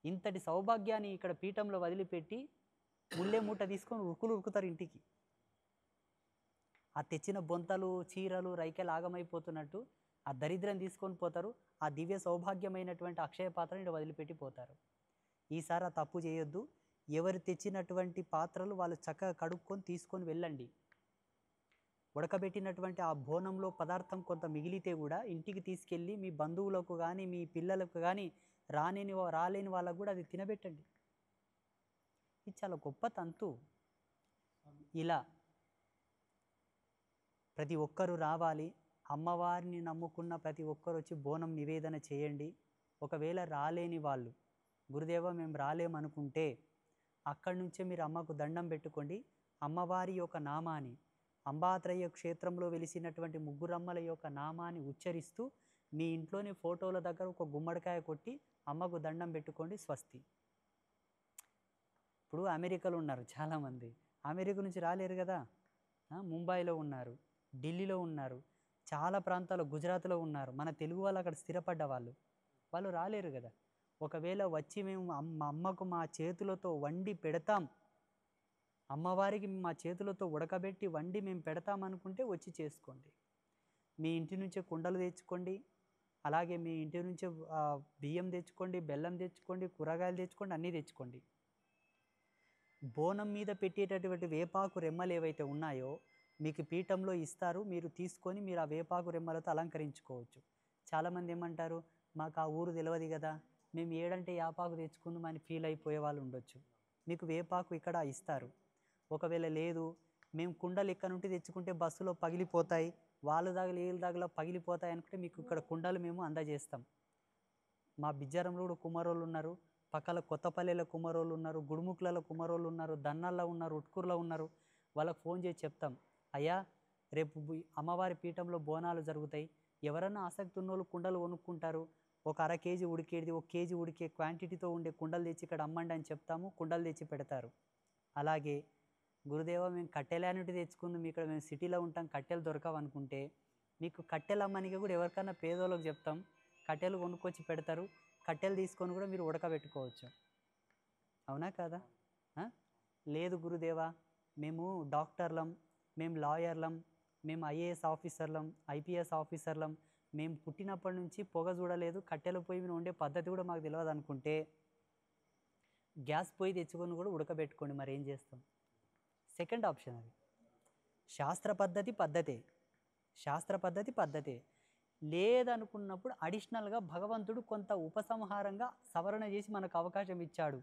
ఇంతటి సౌభాగ్యాన్ని ఇక్కడ పీఠంలో వదిలిపెట్టి ముల్లే మూట తీసుకొని ఉరుకుతారు ఇంటికి. ఆ తెచ్చిన బొంతలు చీరలు రైకెలు ఆగమైపోతున్నట్టు ఆ దరిద్రం తీసుకొని పోతారు. ఆ దివ్య సౌభాగ్యమైనటువంటి అక్షయ పాత్రని వదిలిపెట్టి పోతారు. ఈసారి ఆ తప్పు చేయొద్దు. ఎవరు తెచ్చినటువంటి పాత్రలు వాళ్ళు చక్కగా కడుక్కొని తీసుకొని వెళ్ళండి. ఉడకబెట్టినటువంటి ఆ బోనంలో పదార్థం కొంత మిగిలితే కూడా ఇంటికి తీసుకెళ్ళి మీ బంధువులకు కానీ మీ పిల్లలకు కానీ రాలేని వాళ్ళకు కూడా అది తినబెట్టండి. ఇది చాలా గొప్ప తంతు. ఇలా ప్రతి ఒక్కరూ రావాలి. అమ్మవారిని నమ్ముకున్న ప్రతి ఒక్కరు వచ్చి బోనం నివేదన చేయండి. ఒకవేళ రాలేని వాళ్ళు గురుదేవ మేము రాలేమనుకుంటే అక్కడి నుంచే మీరు అమ్మకు దండం పెట్టుకోండి. అమ్మవారి యొక్క నామాన్ని, అంబాత్రయ్య క్షేత్రంలో వెలిసినటువంటి ముగ్గురమ్మల యొక్క నామాన్ని ఉచ్చరిస్తూ మీ ఇంట్లోని ఫోటోల దగ్గర ఒక గుమ్మడికాయ కొట్టి అమ్మకు దండం పెట్టుకోండి. స్వస్తి. ఇప్పుడు అమెరికాలో ఉన్నారు చాలామంది, అమెరికా నుంచి రాలేరు కదా, ముంబైలో ఉన్నారు, ఢిల్లీలో ఉన్నారు, చాలా ప్రాంతాల్లో గుజరాత్లో ఉన్నారు. మన తెలుగు వాళ్ళు అక్కడ స్థిరపడ్డ వాళ్ళు రాలేరు కదా. ఒకవేళ వచ్చి మేము అమ్మకు మా చేతులతో వండి పెడతాం, అమ్మవారికి మా చేతులతో ఉడకబెట్టి వండి మేము పెడతామనుకుంటే వచ్చి చేసుకోండి. మీ ఇంటి నుంచే కుండలు తెచ్చుకోండి, అలాగే మీ ఇంటి నుంచే బియ్యం తెచ్చుకోండి, బెల్లం తెచ్చుకోండి, కూరగాయలు తెచ్చుకోండి, అన్నీ తెచ్చుకోండి. బోనం మీద పెట్టేటటువంటి వేపాకు రెమ్మలు ఏవైతే ఉన్నాయో మీకు పీఠంలో ఇస్తారు. మీరు తీసుకొని మీరు ఆ వేపాకు రెమ్మలతో అలంకరించుకోవచ్చు. చాలామంది ఏమంటారు, మాకు ఆ ఊరు తెలియదు కదా, మేము ఏడంటే యాపాకు తెచ్చుకుందామని ఫీల్ అయిపోయే వాళ్ళు ఉండొచ్చు. మీకు వేపాకు ఇక్కడ ఇస్తారు. ఒకవేళ లేదు మేము కుండలు ఇక్కడ నుండి తెచ్చుకుంటే బస్సులో పగిలిపోతాయి, వాళ్ళు దాగలు ఏళ్ళు దాగలా పగిలిపోతాయి అనుకుంటే మీకు ఇక్కడ కుండలు మేము అందజేస్తాం. మా బిజ్జారంలో కూడా కుమారోళ్ళు ఉన్నారు, పక్కల కొత్తపల్లిలో కుమారోళ్ళు ఉన్నారు, గుడుముకులలో కుమారోళ్ళు ఉన్నారు, దన్నల్లో ఉన్నారు, ఉట్కూరులో ఉన్నారు. వాళ్ళకి ఫోన్ చేసి చెప్తాం, అయ్యా రేపు అమ్మవారి పీఠంలో బోనాలు జరుగుతాయి, ఎవరన్నా ఆసక్తి ఉన్నోళ్ళు కుండలు కొనుక్కుంటారు, ఒక అర కేజీ ఉడికేది, 1 కేజీ ఉడికే క్వాంటిటీతో ఉండే కుండలు తెచ్చి ఇక్కడ అమ్మండి అని చెప్తాము. కుండలు తెచ్చి పెడతారు. అలాగే గురుదేవ మేము కట్టెల నుండి తెచ్చుకుందాం, ఇక్కడ మేము సిటీలో ఉంటాం, కట్టెలు దొరకవు అనుకుంటే మీకు కట్టెలు అమ్మనికి కూడా ఎవరికైనా పేదోళ్ళకి చెప్తాం, కట్టెలు కొనుక్కొచ్చి పెడతారు. కట్టెలు తీసుకొని కూడా మీరు ఉడకబెట్టుకోవచ్చు. అవునా కదా? లేదు గురుదేవా మేము డాక్టర్లం, మేము లాయర్లం, మేము ఐఏఎస్ ఆఫీసర్లం, ఐపీఎస్ ఆఫీసర్లం, మేము పుట్టినప్పటి నుంచి పొగ చూడలేదు, కట్టెల పొయ్యి మీద ఉండే పద్ధతి కూడా మాకు తెలియదు అనుకుంటే గ్యాస్ పొయ్యి తెచ్చుకొని కూడా ఉడకబెట్టుకోండి. మరి ఏం చేస్తాం? సెకండ్ ఆప్షన్ అది. శాస్త్ర పద్ధతి పద్ధతే. లేదనుకున్నప్పుడు అడిషనల్గా భగవంతుడు కొంత ఉపసంహారంగా సవరణ చేసి మనకు అవకాశం ఇచ్చాడు.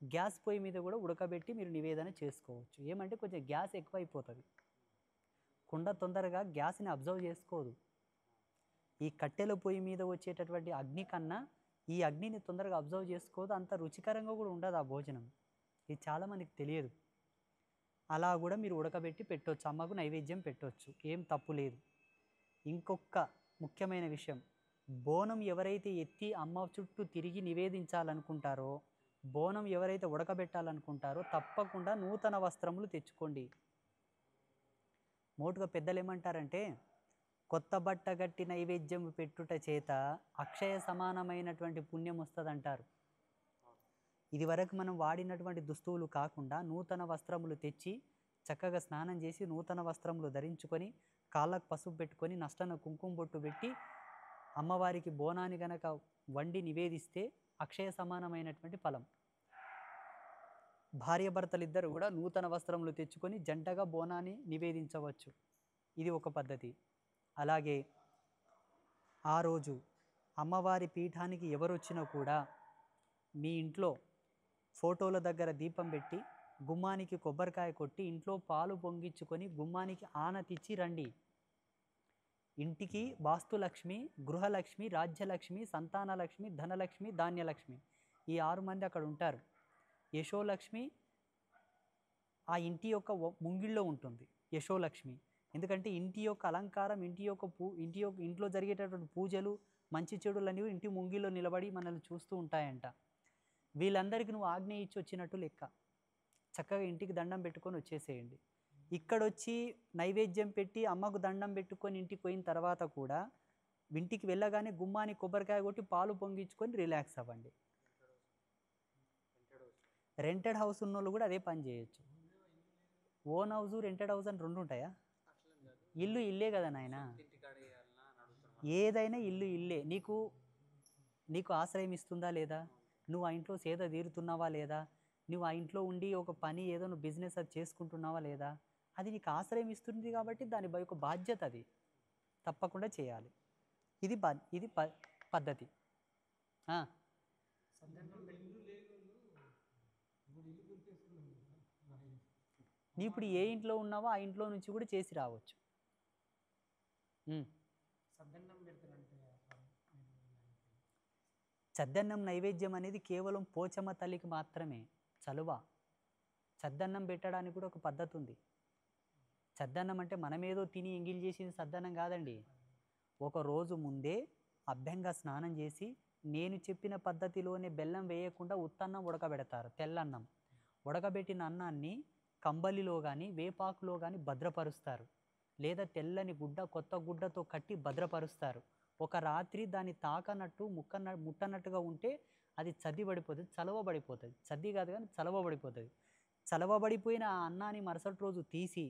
గ్యాస్ పొయ్యి మీద కూడా ఉడకబెట్టి మీరు నివేదన చేసుకోవచ్చు. ఏమంటే కొంచెం గ్యాస్ ఎక్కువైపోతుంది, కుండ తొందరగా గ్యాస్ని అబ్జర్వ్ చేసుకోదు. ఈ కట్టెల పొయ్యి మీద వచ్చేటటువంటి అగ్ని కన్నా ఈ అగ్నిని తొందరగా అబ్జర్వ్ చేసుకోదు, అంత రుచికరంగా కూడా ఉండదు ఆ భోజనం. ఇది చాలామందికి తెలియదు. అలా కూడా మీరు ఉడకబెట్టి పెట్టవచ్చు, అమ్మకు నైవేద్యం పెట్టవచ్చు, ఏం తప్పు లేదు. ఇంకొక ముఖ్యమైన విషయం, బోనం ఎవరైతే ఎత్తి అమ్మ చుట్టూ తిరిగి నివేదించాలనుకుంటారో, బోనం ఎవరైతే ఉడకబెట్టాలనుకుంటారో తప్పకుండా నూతన వస్త్రములు తెచ్చుకోండి. మోటుగా పెద్దలు ఏమంటారంటే, కొత్త బట్ట గట్టి నైవేద్యం పెట్టుట చేత అక్షయ సమానమైనటువంటి పుణ్యం వస్తుందంటారు. ఇది వరకు మనం వాడినటువంటి దుస్తువులు కాకుండా నూతన వస్త్రములు తెచ్చి చక్కగా స్నానం చేసి నూతన వస్త్రములు ధరించుకొని కాళ్ళకు పసుపు పెట్టుకొని నష్టన కుంకుమ బొట్టు పెట్టి అమ్మవారికి బోనాన్ని గనక వండి నివేదిస్తే అక్షయ సమానమైనటువంటి ఫలం. భార్యాభర్తలిద్దరూ కూడా నూతన వస్త్రములు తెచ్చుకొని జంటగా బోనాన్ని నివేదించవచ్చు. ఇది ఒక పద్ధతి. అలాగే ఆ రోజు అమ్మవారి పీఠానికి ఎవరు వచ్చినా కూడా మీ ఇంట్లో ఫోటోల దగ్గర దీపం పెట్టి గుమ్మానికి కొబ్బరికాయ కొట్టి ఇంట్లో పాలు పొంగించుకొని గుమ్మానికి ఆనతిచ్చి రండి. ఇంటికి వాస్తులక్ష్మి, గృహలక్ష్మి, రాజ్యలక్ష్మి, సంతానలక్ష్మి, ధనలక్ష్మి, ధాన్యలక్ష్మి ఈ 6 మంది అక్కడ ఉంటారు. యశోలక్ష్మి ఆ ఇంటి యొక్క ముంగిళ్ళలో ఉంటుంది యశోలక్ష్మి. ఎందుకంటే ఇంటి యొక్క అలంకారం, ఇంట్లో జరిగేటటువంటి పూజలు, మంచి చెడులు అనేవి ఇంటి ముంగిల్లో నిలబడి మనల్ని చూస్తూ ఉంటాయంట. వీళ్ళందరికీ నువ్వు ఆజ్ఞ ఇచ్చి వచ్చినట్టు లెక్క. చక్కగా ఇంటికి దండం పెట్టుకొని వచ్చేసేయండి. ఇక్కడొచ్చి నైవేద్యం పెట్టి అమ్మకు దండం పెట్టుకొని ఇంటికి పోయిన తర్వాత కూడా ఇంటికి వెళ్ళగానే గుమ్మానికి కొబ్బరికాయ కొట్టి పాలు పొంగించుకొని రిలాక్స్ అవ్వండి. రెంటెడ్ హౌస్ ఉన్న వాళ్ళు కూడా అదే పని చేయొచ్చు. ఓన్ హౌస్, రెంటెడ్ హౌస్ అని 2 ఉంటాయా? ఇల్లు ఇల్లే కదా నాయన, ఏదైనా ఇల్లు ఇల్లే. నీకు ఆశ్రయం ఇస్తుందా లేదా, నువ్వు ఆ ఇంట్లో సేద తీరుతున్నావా లేదా, నువ్వు ఆ ఇంట్లో ఉండి ఒక పని ఏదో నువ్వు బిజినెస్ అది చేసుకుంటున్నావా లేదా, అది నీకు ఆశ్రయం ఇస్తుంది కాబట్టి దాని యొక్క బాధ్యత అది తప్పకుండా చేయాలి. ఇది పద్ధతి. నీ ఇప్పుడు ఏ ఇంట్లో ఉన్నావో ఆ ఇంట్లో నుంచి కూడా చేసి రావచ్చు. చద్దన్నం నైవేద్యం అనేది కేవలం పోచమ్మ తల్లికి మాత్రమే. చలువ చద్దన్నం పెట్టడానికి కూడా ఒక పద్ధతి ఉంది. చద్దన్నం అంటే మనమేదో తిని ఎంగిల్ చేసిన చద్దన్నం కాదండి. ఒక రోజు ముందే అభ్యంగా స్నానం చేసి నేను చెప్పిన పద్ధతిలోనే బెల్లం వేయకుండా ఉత్తన్నం ఉడకబెడతారు. తెల్లన్నం ఉడకబెట్టిన అన్నాన్ని కంబలిలో కానీ వేపాకులో కానీ భద్రపరుస్తారు. లేదా తెల్లని గుడ్డ, కొత్త గుడ్డతో కట్టి భద్రపరుస్తారు. ఒక రాత్రి దాన్ని తాకనట్టు ముట్టనట్టుగా ఉంటే అది చల్లబడిపోతుంది, చలవబడిపోతుంది. చద్ది కాదు కానీ చలవబడిపోతుంది. చలవబడిపోయిన ఆ అన్నాన్ని మరుసటి రోజు తీసి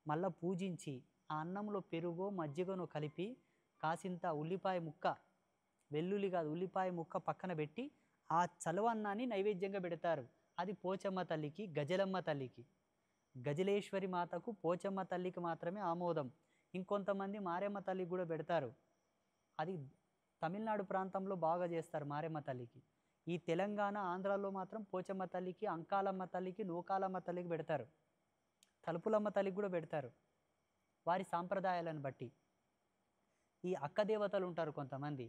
మళ్ళీ పూజించి ఆ అన్నంలో పెరుగో మజ్జిగనో కలిపి కాసింత ఉల్లిపాయ ముక్క, వెల్లుల్లి కాదు ఉల్లిపాయ ముక్క పక్కన పెట్టి ఆ చలవ అన్నాన్ని నైవేద్యంగా పెడతారు. అది పోచమ్మ తల్లికి, గజలమ్మ తల్లికి, గజలేశ్వరి మాతకు, పోచమ్మ తల్లికి మాత్రమే ఆమోదం. ఇంకొంతమంది మారెమ్మ తల్లికి కూడా పెడతారు. అది తమిళనాడు ప్రాంతంలో బాగా చేస్తారు మారెమ్మ తల్లికి. ఈ తెలంగాణ, ఆంధ్రాలో మాత్రం పోచమ్మ తల్లికి, అంకాలమ్మ తల్లికి, నూకాలమ్మ తల్లికి పెడతారు. తలుపులమ్మ తల్లికి కూడా పెడతారు వారి సాంప్రదాయాలను బట్టి. ఈ అక్క దేవతలు ఉంటారు కొంతమంది,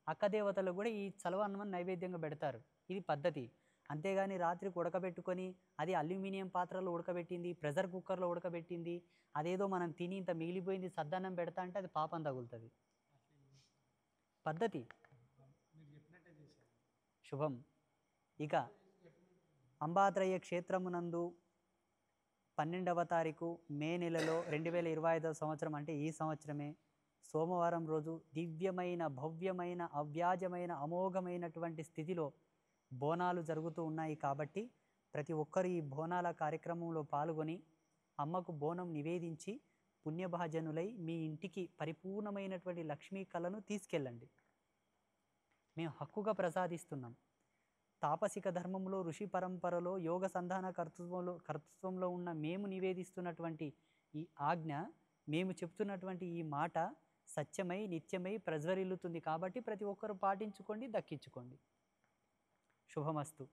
అక్క దేవతలు కూడా ఈ చలవ అన్నం నైవేద్యంగా పెడతారు. ఇది పద్ధతి. అంతేగాని రాత్రికి ఉడకబెట్టుకొని అది అల్యూమినియం పాత్రలో ఉడకబెట్టింది, ప్రెషర్ కుక్కర్లో ఉడకబెట్టింది, అదేదో మనం తిని ఇంత మిగిలిపోయింది సద్దన్నం పెడతా అంటే అది పాపం తగులుతుంది. పద్ధతి శుభం. ఇక అంబాత్రయ క్షేత్రమునందు 12వ తారీఖు మే నెలలో 2025వ సంవత్సరం, అంటే ఈ సంవత్సరమే సోమవారం రోజు దివ్యమైన, భవ్యమైన, అవ్యాజమైన, అమోఘమైనటువంటి స్థితిలో బోనాలు జరుగుతూ ఉన్నాయి. కాబట్టి ప్రతి ఒక్కరు ఈ బోనాల కార్యక్రమంలో పాల్గొని అమ్మకు బోనం నివేదించి పుణ్యభాజనులై మీ ఇంటికి పరిపూర్ణమైనటువంటి లక్ష్మీ కళను తీసుకెళ్ళండి. మేము హక్కుగా ప్రసాదిస్తున్నాం. తాపసిక ధర్మంలో, ఋషి పరంపరలో, యోగ సంధాన కర్తృత్వంలో ఉన్న మేము నివేదిస్తున్నటువంటి ఈ ఆజ్ఞ, మేము చెప్తున్నటువంటి ఈ మాట సత్యమై నిత్యమై ప్రజ్వరిల్లుతుంది. కాబట్టి ప్రతి ఒక్కరు పాటించుకోండి, దక్కించుకోండి. శుభమస్తు.